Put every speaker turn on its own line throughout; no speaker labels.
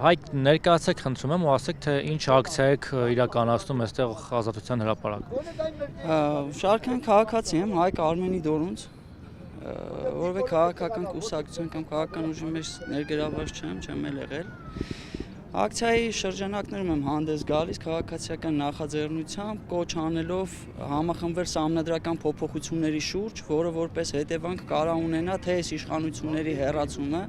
Հայք ներկայացեք խնդրում եմ ու ասեք թե ինչ ակցիա եք իրականացնում այստեղ Ազատության հրապարակում։
Շարքային քաղաքացի եմ, Հայկ Արմենի Դորունց, որովհետեւ քաղաքական կուսակցություն կամ քաղաքական ուժի մեջ ներգրավված չեմ եղել։ Ակցիայի շրջանակներում եմ հանդես գալիս քաղաքացիական նախաձեռնությամբ կոչ անելով համախմբվել սահմանադրական փոփոխությունների շուրջ, որը որպես հետևանք կարող ունենա թե այս իշխանությունների հեռացումը,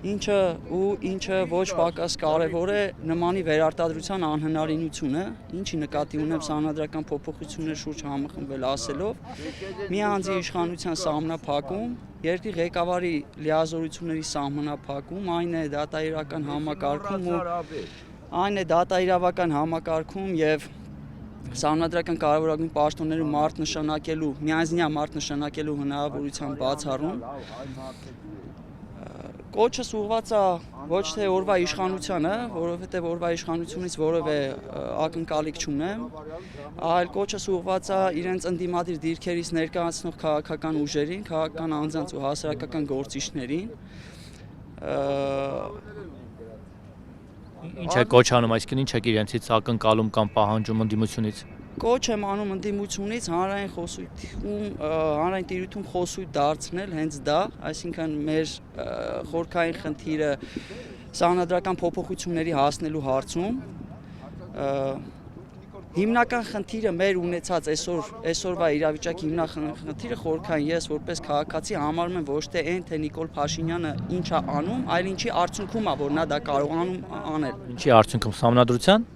ինչը ոչ պակաս կարևոր է նմանի վերարտադրության անհնարինությունը, ինչի նկատի ունեմ սահմանադրական փոփոխությունների շուրջ համախմբվել ասելով, մի անձի իշխանության սահմանափակում, երկրի ղեկավարի լիազորությունների սահմանափակում, այն է դատաիրավական համակարգում եւ սահմանադրական կարևորագույն պաշտոններում մարդ նշանակելու, միանձնյա մարդ նշանակելու հնարավորության բացառում։ Կոչս ուղղված է ոչ թե օրվա իշխանությանը, որովհետև օրվա իշխանությունից որևէ ակնկալիք չունեմ, այլ կոչս ուղղված է իրենց ընդդիմադիր դիրքերից ներկայացնող քաղաքական ուժերին, քաղաքական անձանց ու հասարակական գործիչներին։
Ինչ է կոչ անում, այսինքն ինչ եք իրենցից ակնկալում կամ պահանջում ընդդիմությունից։
Կոչ եմ անում ընդդիմությունից հանրային տիրույթում խոսույթ դարձնել հենց դա, այսինքն մեր խորքային խնդիրը սահմանադրական փոփոխությունների հասնելու հարցում հիմնական խնդիրը մեր ունեցած այսօրվա իրավիճակի հիմնական խնդիրը խորքային ես որպես քաղաքացի համարում եմ ոչ թե այն թե Նիկոլ Փաշինյանը ինչ է անում, այլ ինչի արդյունքում է որ նա դա կարողանում անել։
Ինչի արդյունքում սահմանադրության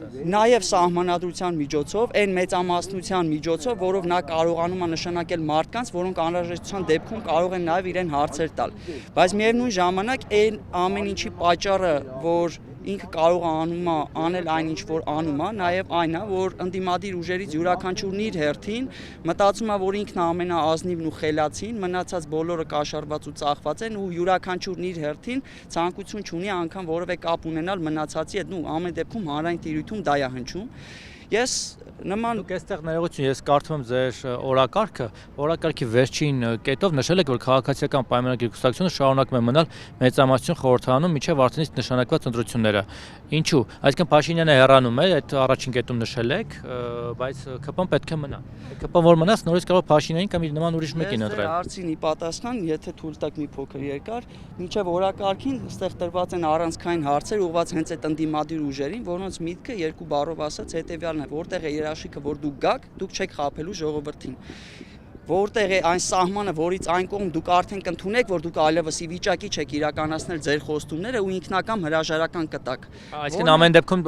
Նաև սահմանադրության միջոցով, այն մեծամասնության միջոցով, որով նա կարողանում է նշանակել մարդկանց, որոնք անհրաժեշտության դեպքում կարող են նաև իրեն հարցեր տալ։ Բայց միևնույն ժամանակ այն ամեն ինչի պատճառը, որ ինքը կարող է անել այն ինչ որ անում է, նաև այն է, որ ընդդիմադիր ուժերից յուրաքանչյուրն իր հերթին մտածում է, որ ինքն է ամենաազնիվն ու խելացին, մնացած բոլորը կաշառված ու ծախված են ու յուրաքանչյուրն իր հերթին ցանկություն չունի անգամ որևէ կապ ունենալ մնացածի հետ, ամեն դեպքում հանրային տիրույթում դա է հնչում։ Ես նման
այստեղ ներողություն, ես կարդում եմ ձեր օրակարգի վերջին կետով նշել եք, որ քաղաքացիական պայմանագրի կուսակցությունը շարունակում է մնալ մեծամասնություն խորհրդարանում մինչև արդենից նշանակված ընտրությունները։ Ինչու՞։ Այսինքն Փաշինյանը հեռանում է, այդ առաջին կետում նշել եք, բայց ԿՊ-ն պետք է մնա։ ԿՊ-ն որ մնաց, նորից կարող Փաշինյանին կամ իր նման ուրիշ մեկին ընտրել։
Հարցին ի պատասխան, եթե թույլ տաք մի փոքր երկար, մինչև օրակարգին այստեղ տրված են առանցքային հարցեր ուղղված հենց այդ ընդդիմադիր ուժերին, որոնց միտքը երկու բառով ասած հետեւյալն է, որտեղ է երաշխիքը, որ դուք գաք, դուք չեք խաբելու ժողովրդին։ Որտեղ է այն սահմանը, որից այն կողմ դուք արդեն կընդունեք, որ դուք այլևս ի վիճակի չեք իրականացնել ձեր խոստումները ու ինքնական հրաժարական կտաք։
Այսինքն ամեն դեպքում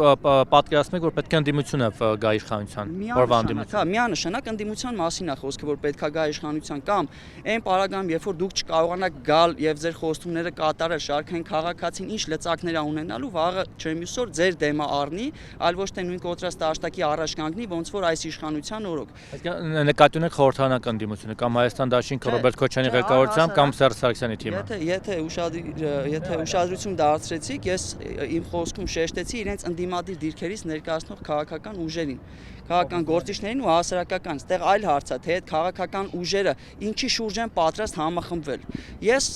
պատկերացնում եք, որ պետք է ընդդիմությունը գա իշխանության, որվա ընդդիմություն։
Միանշանակ ընդդիմության մասին է խոսքը, որ պետք է գա իշխանության կամ այն պարագայում, երբ որ դուք չկարողանաք գալ եւ ձեր խոստումները կատարել, շարքային քաղաքացին ինչ լծակներ է ունենալու, վաղը չեմ հուսոր ձեր դեմը առնի, այլ ոչ թե նույն կոտրած տաշտակի առաջ կանգնի, ոնց որ այս իշխանության օրոք։
Այսինքն նկատի ունեք խորհրդարանական կամ Հայաստան դաշինքը Ռոբերտ Քոչարյանի ղեկավարությամբ կամ Սերժ Սարգսյանի թիմը։
Եթե ուշադրություն դարձրեցիք, ես իմ խոսքում շեշտեցի իրենց ընդդիմադիր դիրքերից ներկայացնող քաղաքական ուժերին, քաղաքական գործիչներին ու հասարակական, այդտեղ այլ հարց է, թե այդ քաղաքական ուժերը ինչի շուրջ են պատրաստ համախմբվել։ Ես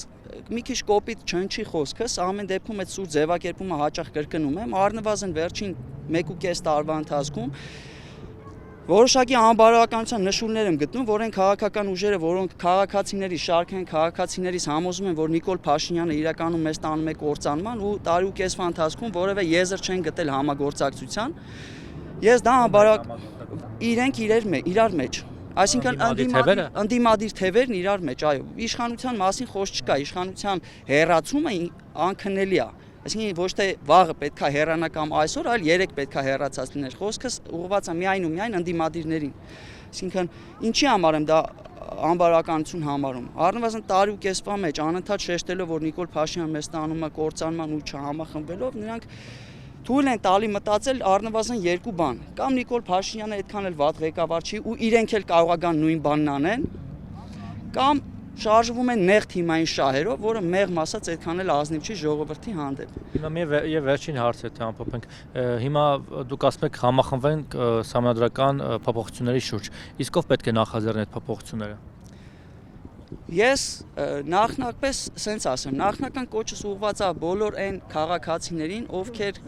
մի քիչ կոպիտ չհնչի խոսքս, ամեն դեպքում այդ սուր ձևակերպումը հաճախ կրկնում եմ, առնվազն վերջին 1.5 տարվա ընթացքում որոշակի անբարոյականության նշույլներ եմ գտնում, որ այն քաղաքական ուժերը, որոնք քաղաքացիների, շարքային քաղաքացիներից համոզում են, որ Նիկոլ Փաշինյանը իրականում մեզ տանում է կործանման ու տարի ու կեսվա ընթացքում որևէ եզր չեն գտել համագործակցության, ես դա իրենք իրար մեջ, այսինքն ընդդիմադիր թևերն իրար մեջ, այո, իշխանության մասին խոսք չկա, իշխանության հեռացումը անքննելի է։ Այսինքն ոչ թե վաղը պետք է հեռանա կամ այսօր, այլ երեք պետք է հեռացած լիներ։ Խոսքս ուղղված է միայն ու միայն ընդդիմադիրներին։ Այսինքն ինչի համար եմ դա անբարոյականություն համարում։ Առնվազն տարի ու կեսվա մեջ անընդհատ շեշտելով, որ Նիկոլ Փաշինյանը մեզ տանում է կործանման ու չհամախմբելով, նրանք թույլ են տալի մտածել առնվազն երկու բան։ Կամ Նիկոլ Փաշինյանը այդքան էլ վատ ղեկավար չի ու իրենք էլ կարող է գան նույն բանն անեն, կամ շարժվում են նեղ թիմային շահերով, որը մեղմ ասած այդքան էլ ազնիվ չի ժողովրդի հանդեպ։
Հիմա եւ վերջին հարցը թե ամփոփենք։ Հիմա դուք ասում եք համախմբվենք սահմանադրական փոփոխությունների շուրջ։ Իսկ ով պետք է նախաձեռնի այդ փոփոխությունները։
Ես նախնական սենց ասեմ, նախնական կոչս ուղղված է բոլոր այն քաղաքացիներին, ովքեր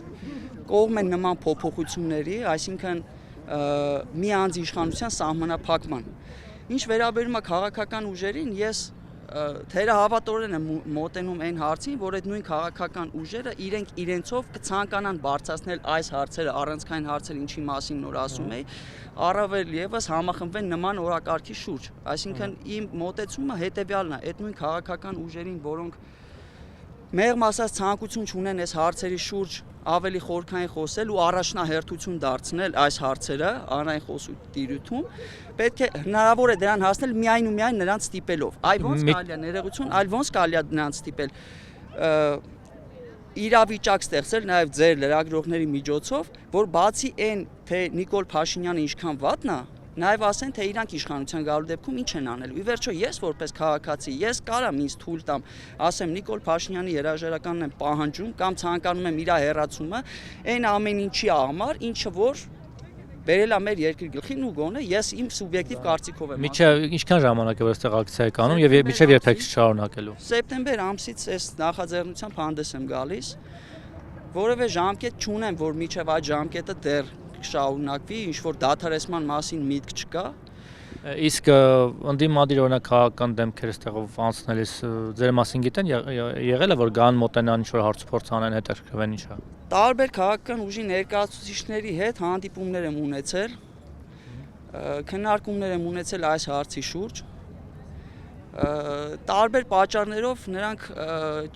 կողմ են նման փոփոխությունների, այսինքն մի անձի իշխանության սահմանափակման։ Ինչ վերաբերում է քաղաքական ուժերին, ես թերահավատորեն եմ մոտենում այն հարցին, որ այդ նույն քաղաքական ուժերը իրենք իրենցով կցանկանան բարձրացնել այս հարցերը, առանցքային հարցերը, ինչի մասին նոր ասում էի, առավել եւս համախմբվեն նման օրակարգի շուրջ։ Այսինքն իմ մոտեցումը հետեւյալն է, այդ նույն քաղաքական ուժերին, որոնք մեղմ ասած ցանկություն չունեն այս հարցերի շուրջ ավելի խորքային խոսել ու առաջնահերթություն դարձնել այս հարցերը անայն խոսուտիրույթում, պետք է հնարավոր է դրան հասնել միայն ու միայն նրանց ստիպելով։ Այ ոնց կարելի է ներողություն, այլ ոնց կարելի է նրանց ստիպել իրավիճակ ստեղծել նաև ձեր լրագրողների միջոցով, որ բացի այն, թե Նիկոլ Փաշինյանը ինչքան վատն է, նաև ասեն, թե իրանք իշխանության գալու դեպքում ինչ են անելու։ Ի վերջո ես որպես քաղաքացի, ես կարամ ինձ թույլ տամ, ասեմ Նիկոլ Փաշինյանի երաժշտականն եմ պահանջում կամ ցանկանում եմ իր հեռացումը այն ամեն ինչի համար, ինչը որ բերել է մեր երկրի գլխին ու գոնե ես իմ սուբյեկտիվ կարծիքով եմ։
Մինչև ինչքան ժամանակ է որ այստեղ ակցիա եք անում եւ մինչև երբ եք շարունակելու։
Սեպտեմբեր ամսից այս նախաձեռնությամբ հանդես եմ գալիս, որևէ ժամկետ չունեմ, որ մինչև այդ ժամկետը դեռ շարունակվի, ինչ որ դադարեցման մասին միտք չկա։
Իսկ ընդդիմադիր օրինակ քաղաքական դեմքեր այստեղով անցնելիս ձեր մասին գիտեն եղել է որ գան մոտենան ինչ որ հարցփորձ անեն հետաքրքրվեն ինչա։
Տարբեր քաղաքական ուժի ներկայացուցիչների հետ հանդիպումներ եմ ունեցել, քննարկումներ եմ ունեցել այս հարցի շուրջ։ Տարբեր պատճառներով նրանք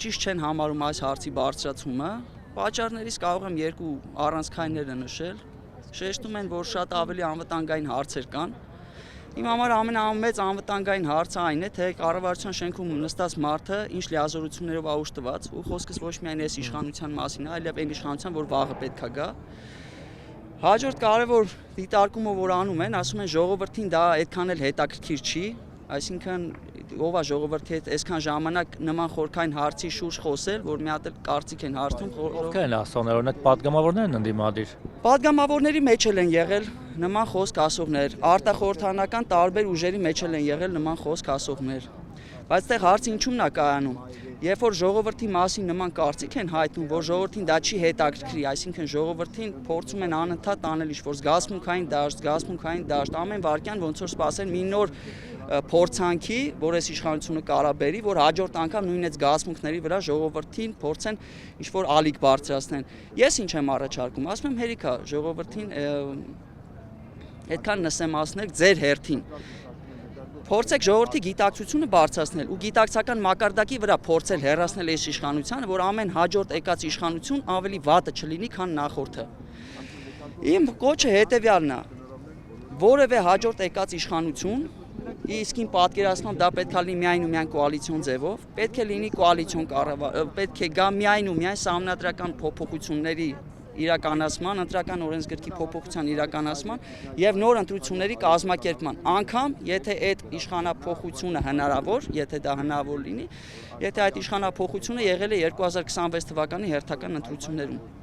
ճիշտ չեն համարում այս հարցի բարձրացումը։ Պատճառներից կարող եմ երկու առանցքայինները նշել։ Շեշտում են, որ շատ ավելի անվտանգային հարցեր կան։ Իմ համար ամենամեծ անվտանգային հարցը այն է, թե կառավարության շենքում նստած մարդը ինչ լիազորություններով է ուշտված, ու խոսքս ոչ միայն այս իշխանության մասին է, այլև այն իշխանության, որ վաղը պետք է գա։ Հաջորդ կարևոր դիտարկումը, որ անում են, ասում են ժողովրդին դա այդքան էլ հետաքրքիր չի, այսինքն ով է ժողովրդի հետ այսքան ժամանակ նման խորքային հարցի շուրջ խոսել, որ մի հատ էլ կարծիք են հարցնում։
Ովքեր են ասողներ, օրինակ падգամավորներն են ընդդիմադիր։
Падգամավորների մեջ են եղել նման խոսք ասողներ, արտախորհրդանական տարբեր ուժերի մեջ են եղել նման խոսք ասողներ։ Բայց այդտեղ հարցը ինչու՞մն է կայանում։ Երբ որ ժողովրդի մասին նման կարծիք են հայտնում, որ ժողովրդին դա չի հետաքրքրի, այսինքն ժողովրդին փորձում են անընդհատ անել ինչ-որ զգացմունքային դաշտ, ամեն վարքյան ոնց որ սպասեն մի նոր փորձանքի, որ այս իշխանությունը կարա բերի, որ հաջորդ անգամ նույն այդ զգացմունքների վրա ժողովրդին փորձեն ինչ-որ ալիք բարձրացնեն։ Ես ինչ եմ առաջարկում, ասում եմ հերիքա ժողովրդին այդքան նսեմացնել ձեր հերթին։ Փորձեք ժողովրդի գիտակցությունը բարձրացնել ու գիտակցական մակարդակի վրա փորձել հեռացնել այս իշխանությանը, որ ամեն հաջորդ եկած իշխանություն ավելի վատը չլինի, քան նախորդը։ Իմ կոչը հետևյալն է. որևէ հաջորդ եկած իշխանություն, իսկ իմ պատկերացմամբ դա պետք է լինի միայն ու միայն կոալիցիոն ձևով, պետք է լինի կոալիցիոն կառավարություն, պետք է գա միայն ու միայն սահմանադրական փոփոխությունների իրականացման, ընտրական օրենսգրքի փոփոխության իրականացման եւ նոր ընտրությունների կազմակերպման, անգամ եթե այդ իշխանափոխությունը հնարավոր, եթե դա հնարավոր լինի, եթե այդ իշխանափոխությունը եղել է 2026 թվականի հերթական ընտրություններում։